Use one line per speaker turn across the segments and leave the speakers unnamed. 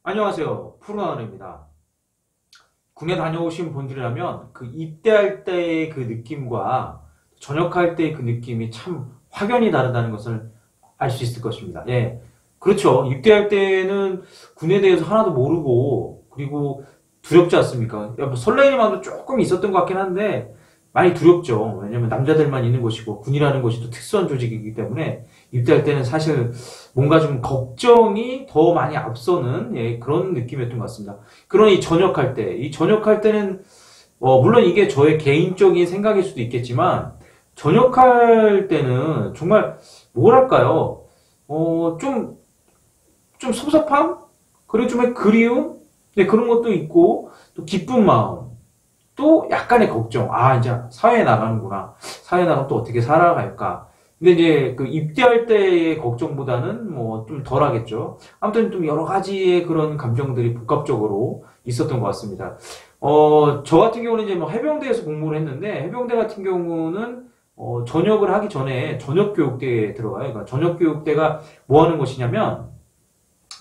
안녕하세요. 푸른하늘입니다. 군에 다녀오신 분들이라면 그 입대할 때의 그 느낌과 전역할 때의 그 느낌이 참 확연히 다르다는 것을 알 수 있을 것입니다. 예. 그렇죠. 입대할 때는 군에 대해서 하나도 모르고 그리고 두렵지 않습니까? 야, 뭐 설레는 마음도 조금 있었던 것 같긴 한데 많이 두렵죠. 왜냐면 남자들만 있는 곳이고 군이라는 곳이 또 특수한 조직이기 때문에 입대할 때는 사실 뭔가 좀 걱정이 더 많이 앞서는 그런 느낌이었던 것 같습니다. 그러니 전역할 때, 이 전역할 때는 물론 이게 저의 개인적인 생각일 수도 있겠지만 전역할 때는 정말 뭐랄까요? 좀 섭섭함? 그리고 좀 그리움? 네, 그런 것도 있고 또 기쁜 마음. 또 약간의 걱정. 아, 이제 사회에 나가는구나. 사회에 나가면 또 어떻게 살아갈까. 근데 이제 그 입대할 때의 걱정보다는 뭐 좀 덜 하겠죠. 아무튼 좀 여러 가지의 그런 감정들이 복합적으로 있었던 것 같습니다. 저 같은 경우는 이제 뭐 해병대에서 공부를 했는데, 해병대 같은 경우는 전역을 하기 전에 전역교육대에 들어가요. 그러니까 전역교육대가 뭐 하는 곳이냐면,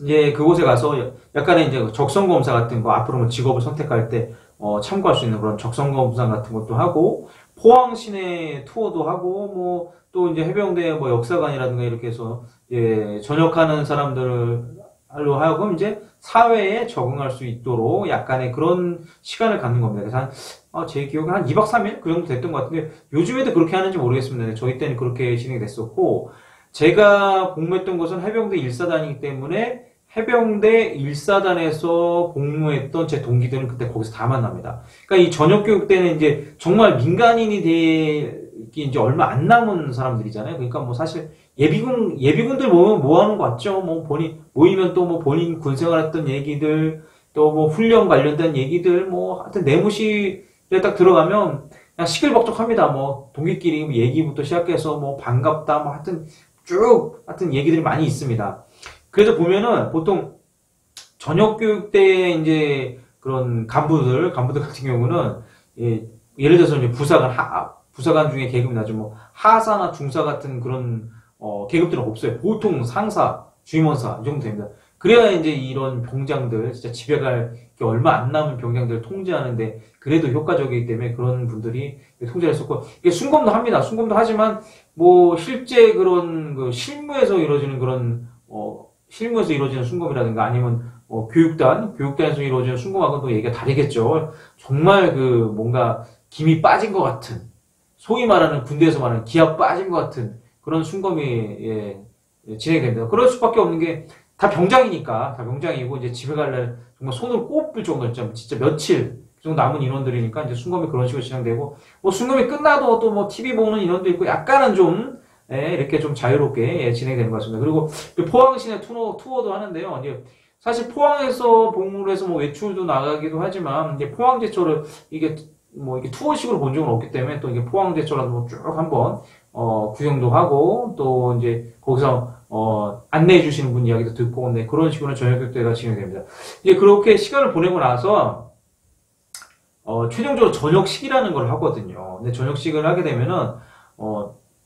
이제 그곳에 가서 약간의 이제 적성검사 같은 거, 앞으로 뭐 직업을 선택할 때 참고할 수 있는 그런 적성검사 같은 것도 하고, 포항 시내 투어도 하고, 뭐, 또 이제 해병대 뭐 역사관이라든가 이렇게 해서, 전역하는 사람들로 하여금 이제 사회에 적응할 수 있도록 약간의 그런 시간을 갖는 겁니다. 그래서 제 기억에 한 2박 3일? 그 정도 됐던 것 같은데, 요즘에도 그렇게 하는지 모르겠습니다. 근데 저희 때는 그렇게 진행이 됐었고, 제가 복무했던 곳은 해병대 1사단이기 때문에 해병대 1사단에서 복무했던 제 동기들은 그때 거기서 다 만납니다. 그러니까 이 전역교육 때는 이제 정말 민간인이 되기 이제 얼마 안 남은 사람들이잖아요. 그러니까 뭐 사실 예비군들 모이면 뭐 하는 거 같죠? 뭐 모이면 또 뭐 본인 군 생활했던 얘기들, 또 뭐 훈련 관련된 얘기들, 뭐 하여튼 내무실에 딱 들어가면 그냥 시끌벅적합니다. 뭐 동기끼리 얘기부터 시작해서 뭐 반갑다, 뭐 하여튼 얘기들이 많이 있습니다. 그래서 보면은 보통 저녁 교육 때 이제 그런 간부들 같은 경우는 예를 들어서 이제 부사관 중에 계급이 나죠. 뭐 하사나 중사 같은 그런 계급들은 없어요. 보통 상사, 주임원사 이 정도 됩니다. 그래야 이제 이런 병장들 진짜 집에 갈 게 얼마 안 남은 병장들을 통제하는데 그래도 효과적이기 때문에 그런 분들이 통제를 했었고 이게 순검도 합니다. 순검도 하지만 뭐 실제 그런 그 실무에서 이루어지는 순검이라든가 아니면 교육단에서 이루어지는 순검하고는 또 얘기가 다르겠죠. 정말 그 뭔가 김이 빠진 것 같은 소위 말하는 군대에서 말하는 기압 빠진 것 같은 그런 순검이 진행이 됩니다. 그럴 수밖에 없는 게 다 병장이니까 다 병장이고 이제 집에 갈날 정말 손을 꼽을 정도 진짜 며칠 그 정도 남은 인원들이니까 이제 순검이 그런 식으로 진행되고 뭐 순검이 끝나도 또 뭐 TV 보는 인원도 있고 약간은 좀 이렇게 좀 자유롭게 진행되는 것 같습니다. 그리고 포항 시내 투어도 하는데요. 이제 사실 포항에서 복무를 해서 뭐 외출도 나가기도 하지만 이제 포항제철을 이게 뭐 이게 투어식으로 본 적은 없기 때문에 또 이게 포항제철을 뭐쭉 한번 구경도 하고 또 이제 거기서 안내해 주시는 분 이야기도 듣고 네, 그런 식으로 저녁교육대가 진행됩니다. 이제 그렇게 시간을 보내고 나서 최종적으로 저녁식이라는 걸 하거든요. 근데 저녁식을 하게 되면은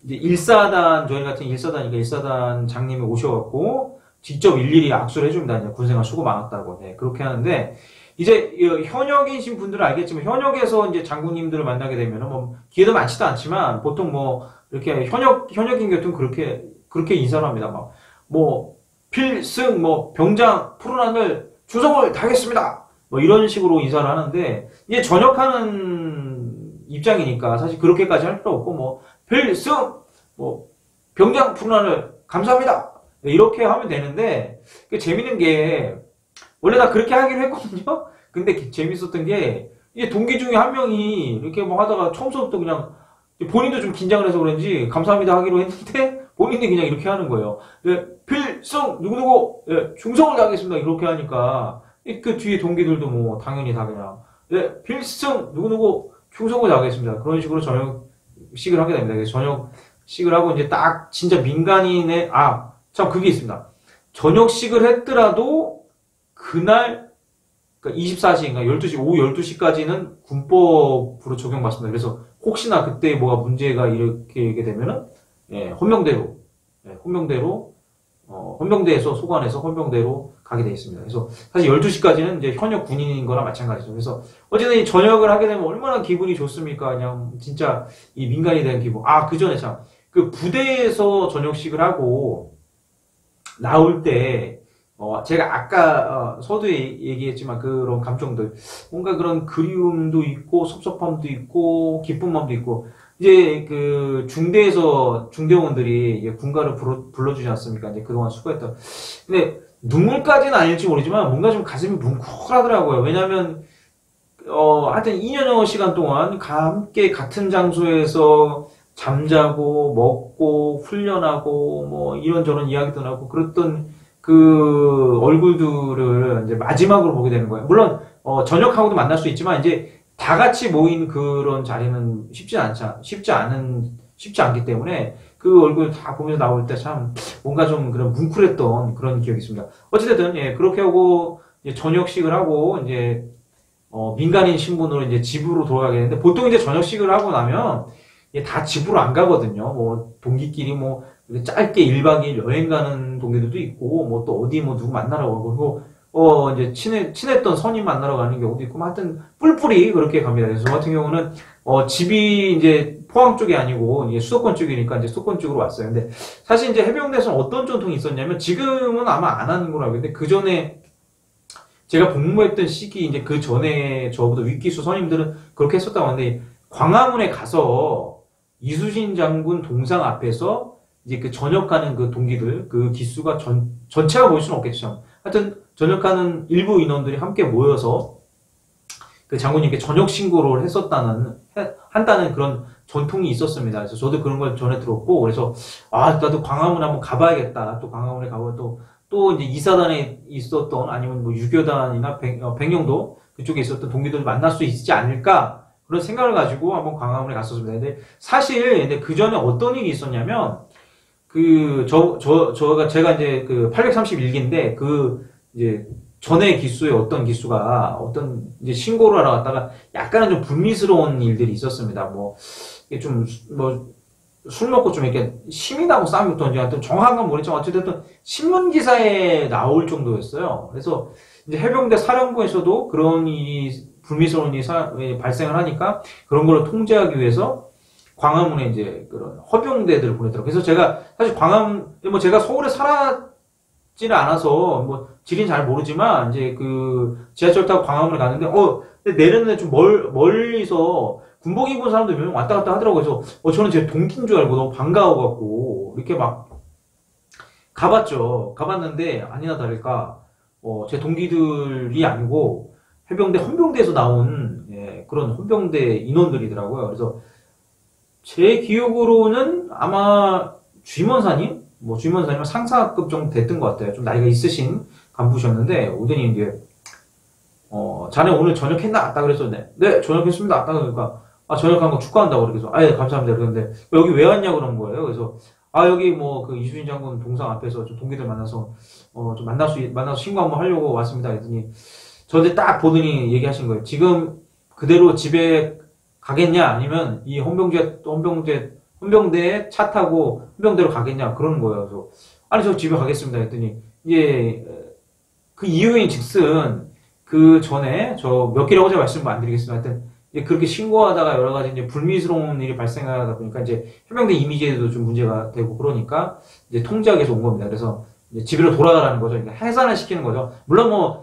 이제 저희 같은 일사단 장님이 오셔갖고 직접 일일이 악수를 해줍니다. 이제 군생활 수고 많았다고. 네, 그렇게 하는데 이제 현역이신 분들은 알겠지만 현역에서 이제 장군님들을 만나게 되면은 뭐 기회도 많지도 않지만 보통 뭐 이렇게 현역인 같은 그렇게 인사를 합니다. 막 뭐 필승 뭐 병장 푸른 하늘 충성을 다하겠습니다. 뭐 이런 식으로 인사를 하는데 이제 전역하는 입장이니까 사실 그렇게까지 할 필요 없고 뭐 필승 뭐 병장 푸른 하늘 감사합니다. 네, 이렇게 하면 되는데 재밌는 게 원래 다 그렇게 하기로 했거든요. 근데 재밌었던 게 이제 동기 중에 한 명이 이렇게 뭐 하다가 처음부터 그냥 본인도 좀 긴장을 해서 그런지 감사합니다 하기로 했는데 본인이 그냥 이렇게 하는 거예요. 네, 필승 누구누구 충성을 다하겠습니다 이렇게 하니까 그 뒤에 동기들도 뭐 당연히 다 그냥 네, 필승 누구누구 충성을 다하겠습니다 그런 식으로 저녁식을 하게 됩니다. 그래서 저녁식을 하고 이제 딱 진짜 민간인의 참 그게 있습니다. 저녁식을 했더라도 그날 그러니까 24시인가 12시 오후 12시까지는 군법으로 적용받습니다. 그래서 혹시나 그때 뭐가 문제가 이렇게 되면은 혼명대로 헌병대에서 소관해서 헌병대로 가게 돼 있습니다. 그래서 사실 12시까지는 이제 현역 군인인 거나 마찬가지죠. 그래서 어쨌든 이 전역을 하게 되면 얼마나 기분이 좋습니까? 그냥 진짜 이 민간이 된 기분. 그 전에 참, 그 부대에서 전역식을 하고 나올 때, 제가 아까 서두에 얘기했지만 그런 감정들, 뭔가 그런 그리움도 있고 섭섭함도 있고 기쁜 마음도 있고, 이제 그 중대에서 중대원들이 이제 군가를 불러주지 않습니까? 이제 그동안 수고했던. 근데 눈물까지는 아닐지 모르지만 뭔가 좀 가슴이 뭉클하더라고요. 왜냐면 하여튼 2년여 시간 동안 함께 같은 장소에서 잠자고 먹고 훈련하고 뭐 이런저런 이야기도 나고 그랬던 그 얼굴들을 이제 마지막으로 보게 되는 거예요. 물론 전역하고도 만날 수 있지만 이제 다 같이 모인 그런 자리는 쉽지 않기 때문에 그 얼굴 다 보면서 나올 때 참 뭔가 좀 그런 뭉클했던 그런 기억이 있습니다. 어찌됐든 예, 그렇게 하고 이제 저녁식을 하고 이제 민간인 신분으로 이제 집으로 돌아가게 되는데 보통 이제 저녁식을 하고 나면 다 집으로 안 가거든요. 뭐 동기끼리 뭐 짧게 1박 2일 여행 가는 동기들도 있고 뭐 또 어디 뭐 누구 만나러 가고 이제 친했던 선임 만나러 가는 경우도 있고, 하여튼, 뿔뿔이 그렇게 갑니다. 그래서 저 같은 경우는, 집이 이제 포항 쪽이 아니고, 이게 수도권 쪽이니까 이제 수도권 쪽으로 왔어요. 근데 사실 이제 해병대에서는 어떤 전통이 있었냐면, 지금은 아마 안 하는 걸로 알고 있는데, 그 전에 제가 복무했던 시기, 이제 그 전에 저보다 윗기수 선임들은 그렇게 했었다고 하는데, 광화문에 가서 이수신 장군 동상 앞에서 이제 그 전역하는 그 동기들, 그 기수가 전체가 모일 수는 없겠죠. 하여튼, 전역하는 일부 인원들이 함께 모여서 그 장군님께 전역 신고를 한다는 그런 전통이 있었습니다. 그래서 저도 그런 걸 전에 들었고, 그래서, 나도 광화문 한번 가봐야겠다. 또 광화문에 가고 또 이제 이사단에 있었던, 아니면 뭐 유교단이나 백령도 그쪽에 있었던 동기들을 만날 수 있지 않을까? 그런 생각을 가지고 한번 광화문에 갔었습니다. 근데 사실, 그 전에 어떤 일이 있었냐면, 제가 이제 그 831기인데, 이제 전에 기수의 어떤 기수가 이제 신고를 하러 갔다가 약간은 좀 불미스러운 일들이 있었습니다. 뭐 이게 좀 뭐 술 먹고 좀 이렇게 힘이 나고 싸움이 붙었는지 하여튼 정확한 건 모르겠지만 어쨌든 신문 기사에 나올 정도였어요. 그래서 이제 해병대 사령부에서도 그런 불미스러운 일이 발생을 하니까 그런 걸 통제하기 위해서 광화문에 이제 그런 헌병대들을 보내더라고요. 그래서 제가 사실 뭐 제가 서울에 살았지는 않아서 뭐 지리는 잘 모르지만 이제 그 지하철 타고 광화문에 갔는데 근데 내렸는데 좀 멀리서 군복 입은 사람들 몇 명 왔다 갔다 하더라고요. 그래서 저는 제 동기인 줄 알고 너무 반가워갖고 이렇게 막 가봤는데 아니나 다를까 제 동기들이 아니고 해병대 헌병대에서 나온 그런 헌병대 인원들이더라고요. 그래서 제 기억으로는 아마 주임원사님 상사급 정도 됐던 것 같아요. 좀 나이가 있으신 간부셨는데 오더니 이제 자네 오늘 전역했나? 딱 그래서 네 전역했습니다. 딱 그러니까 전역한 거 축하한다고 그래서 감사합니다. 그런데 여기 왜 왔냐 그런 거예요. 그래서 여기 뭐 그 이수진 장군 동상 앞에서 좀 동기들 만나서 좀 만나서 신고 한번 하려고 왔습니다. 그랬더니 저한테 딱 보더니 얘기하신 거예요. 지금 그대로 집에 가겠냐 아니면 이 헌병대에 차 타고 헌병대로 가겠냐 그러는 거예요. 그래서 저 집에 가겠습니다. 했더니 그 이유인 즉슨 그 전에 저 몇 개라고 제가 말씀 안 드리겠습니다. 하여튼 이제 그렇게 신고하다가 여러 가지 이제 불미스러운 일이 발생하다 보니까 이제 해병대 이미지에도 좀 문제가 되고 그러니까 이제 통제하기 위해서 온 겁니다. 그래서 이제 집으로 돌아가라는 거죠. 그러니까 해산을 시키는 거죠. 물론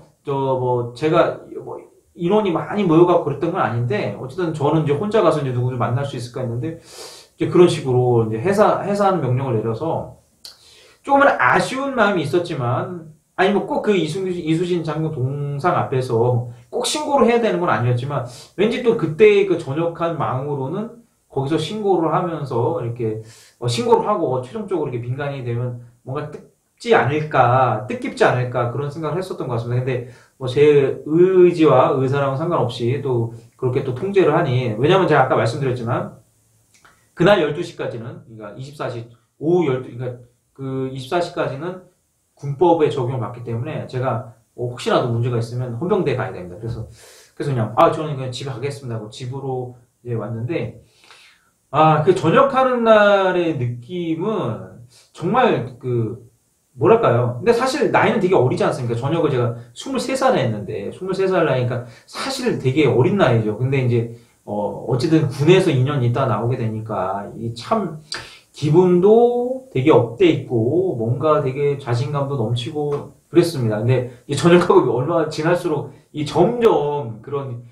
제가 인원이 많이 모여갖고 그랬던 건 아닌데 어쨌든 저는 이제 혼자 가서 이제 누구를 만날 수 있을까 했는데 이제 그런 식으로 이제 해산 명령을 내려서 조금은 아쉬운 마음이 있었지만 뭐 꼭 그 이수진 장군 동상 앞에서 꼭 신고를 해야 되는 건 아니었지만 왠지 또 그때의 그 전역한 마음으로는 거기서 신고를 하면서 이렇게 신고를 하고 최종적으로 이렇게 민간이 되면 뭔가 뜻깊지 않을까 그런 생각을 했었던 것 같습니다. 근데 제 의지와 의사랑은 상관없이 또 그렇게 또 통제를 하니 왜냐면 제가 아까 말씀드렸지만 그날 12시까지는 그러니까 24시 오후 12 그러니까 그 24시까지는 군법에 적용을 받기 때문에 제가 혹시라도 문제가 있으면 헌병대에 가야 됩니다. 그래서 그냥 저는 그냥 집에 가겠습니다 하고 집으로 이제 왔는데 그 전역하는 날의 느낌은 정말 뭐랄까요. 근데 사실 나이는 되게 어리지 않습니까? 전역을 제가 23살에 했는데, 23살 나이니까 사실 되게 어린 나이죠. 근데 이제, 어쨌든 군에서 2년 있다 나오게 되니까, 이 참, 기분도 되게 업돼 있고, 뭔가 되게 자신감도 넘치고, 그랬습니다. 근데 이 전역하고 얼마나 지날수록 이 점점 그런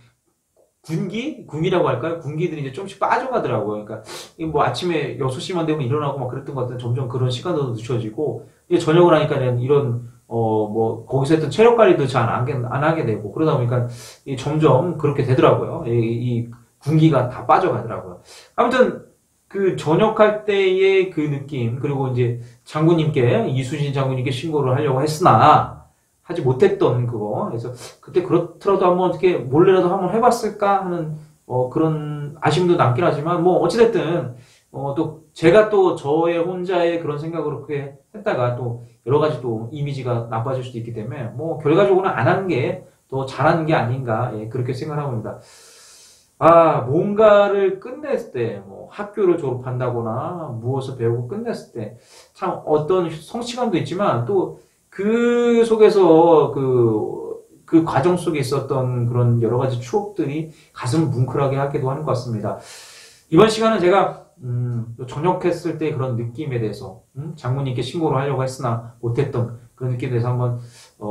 군기라고 할까요? 군기들이 이제 조금씩 빠져가더라고요. 그러니까, 이 뭐 아침에 6시만 되면 일어나고 막 그랬던 것 같은데 점점 그런 시간도 늦춰지고, 이게 저녁을 하니까는 이런, 뭐, 거기서 했던 체력 관리도 잘 안 하게 되고, 그러다 보니까 이 점점 그렇게 되더라고요. 이 군기가 다 빠져가더라고요. 아무튼, 그 전역할 때의 그 느낌, 그리고 이제 장군님께, 이수진 장군님께 신고를 하려고 했으나, 하지 못했던 그거. 그래서 그때 그렇더라도 한번 어떻게 몰래라도 한번 해봤을까 하는 그런 아쉬움도 남긴 하지만 뭐 어찌됐든 또 제가 또 저의 혼자의 그런 생각으로 그렇게 했다가 또 여러 가지 또 이미지가 나빠질 수도 있기 때문에 뭐 결과적으로는 안 하는 게 더 잘하는 게 아닌가 예, 그렇게 생각하고 있습니다. 아 뭔가를 끝냈을 때 뭐 학교를 졸업한다거나 무엇을 배우고 끝냈을 때 참 어떤 성취감도 있지만 또 그 속에서 그 과정 속에 있었던 그런 여러 가지 추억들이 가슴을 뭉클하게 하기도 하는 것 같습니다. 이번 시간은 제가, 전역했을 때 그런 느낌에 대해서, 장모님께 신고를 하려고 했으나 못했던 그런 느낌에 대해서 한번,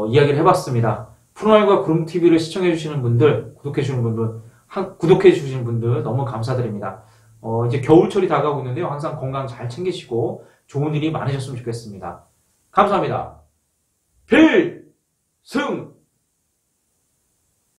이야기를 해봤습니다. 푸른알과 구름TV를 시청해주시는 분들, 구독해주시는 분들 너무 감사드립니다. 이제 겨울철이 다가오고 있는데요. 항상 건강 잘 챙기시고 좋은 일이 많으셨으면 좋겠습니다. 감사합니다. 필승!